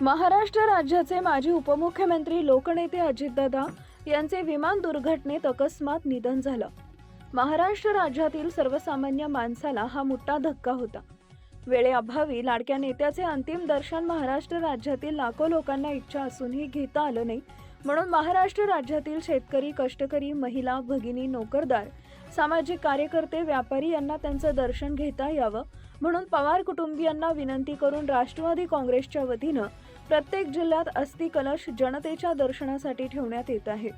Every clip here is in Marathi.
महाराष्ट्र राज्याचे माजी उपमुख्यमंत्री लोकनेते अजितदादा यांचे विमान दुर्घटनेत अकस्मात निधन झालं। महाराष्ट्र राज्यातील सर्वसामान्य माणसाला हा मोठा धक्का होता। वेळेअभावी लाडक्या नेत्याचे अंतिम दर्शन महाराष्ट्र राज्यातील लाखो लोकांना इच्छा असूनही घेता आलं नाही, म्हणून महाराष्ट्र राज्यातील शेतकरी, कष्टकरी, महिला, भगिनी, नोकरदार, सामाजिक कार्यकर्ते, व्यापारी यांना त्यांचं दर्शन घेता यावं म्हणून पवार कुटुंबियांना विनंती करून राष्ट्रवादी काँग्रेसच्या वतीनं प्रत्येक जिल्ह्यात अस्थि कलश जनतेच्या दर्शनासाठी ठेवण्यात येत आहे।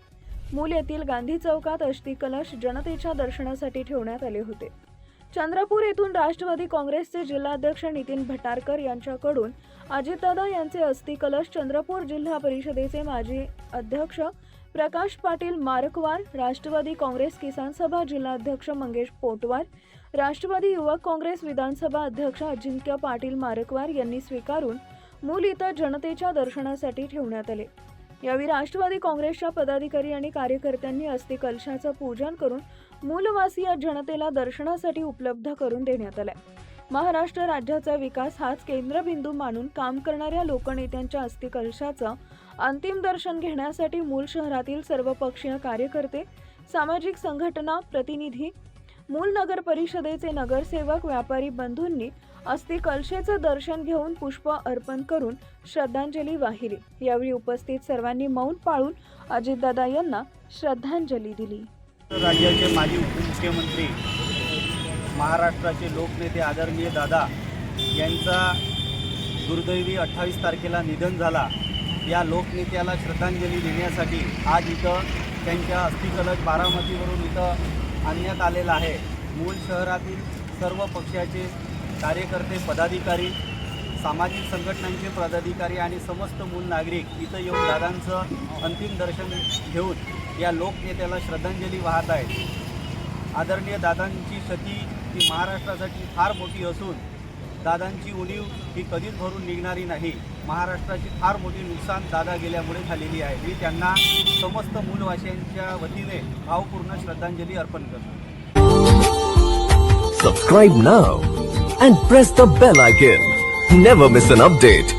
मूल येथील गांधी चौकात अस्थि कलश जनतेच्या दर्शनासाठी ठेवण्यात आले होते। चंद्रपूर येथून राष्ट्रवादी काँग्रेसचे जिल्हाध्यक्ष नितीन भटारकर यांच्याकडून अजितदादा यांचे अस्थि कलश, चंद्रपूर जिल्हा परिषदेचे माजी अध्यक्ष प्रकाश पाटील मारकवार, राष्ट्रवादी काँग्रेस किसान सभा जिल्हाध्यक्ष मंगेश पोटवार, राष्ट्रवादी युवक काँग्रेस विधानसभा अध्यक्ष अजिंक्य पाटील मारकवार यांनी स्वीकारून मूल इथं जनतेच्या दर्शनासाठी ठेवण्यात आले। यावेळी राष्ट्रवादी काँग्रेसच्या पदाधिकारी आणि कार्यकर्त्यांनी अस्थि कलशाचं पूजन करून मूलवासीय जनतेला दर्शनासाठी उपलब्ध करून देण्यात आले। महाराष्ट्र राज्याचा विकास हाच केंद्रबिंदू मानून काम करणाऱ्या लोकनेत्यांच्या अस्थि कलशाचं अंतिम दर्शन घेण्यासाठी मूल शहरातील सर्वपक्षीय कार्यकर्ते, सामाजिक संघटना प्रतिनिधी, मूल नगर परिषदेचे नगरसेवक, व्यापारी बंधूंनी अस्थि कलशेचं दर्शन घेऊन पुष्प अर्पण करून श्रद्धांजली वाहिली। यावेळी उपस्थित सर्वांनी मौन पाळून अजितदादा यांना श्रद्धांजली दिली। राज्याचे माजी उपमुख्यमंत्री, महाराष्ट्राचे लोकनेते आदरणीय दादा यांचा दुर्दैवी 28 तारखेला निधन झाला। या लोकनेत्याला श्रद्धांजली देण्यासाठी आज इथं त्यांच्या अस्थि कलश बारामतीवरून इथं आणण्यात आलेला आहे। मूल शहरातील सर्व पक्षाचे कार्यकर्ते, पदाधिकारी, सामाजिक संघटनांचे पदाधिकारी आणि समस्त मूल नागरिक इथं येऊन दादांचं अंतिम दर्शन घेऊन या लोकनेत्याला श्रद्धांजली वाहत आहेत। आदरणीय दादांची क्षती ही महाराष्ट्रासाठी फार मोठी असून दादांची उणीव ही कधीच भरून निघणारी नाही। महाराष्ट्राची फार मोठी नुकसान दादा गेल्यामुळे झालेली आहे। मी त्यांना समस्त मूलवासियांच्या वतीने भावपूर्ण श्रद्धांजली अर्पण करतो। Subscribe now and press the bell icon. Never miss an update.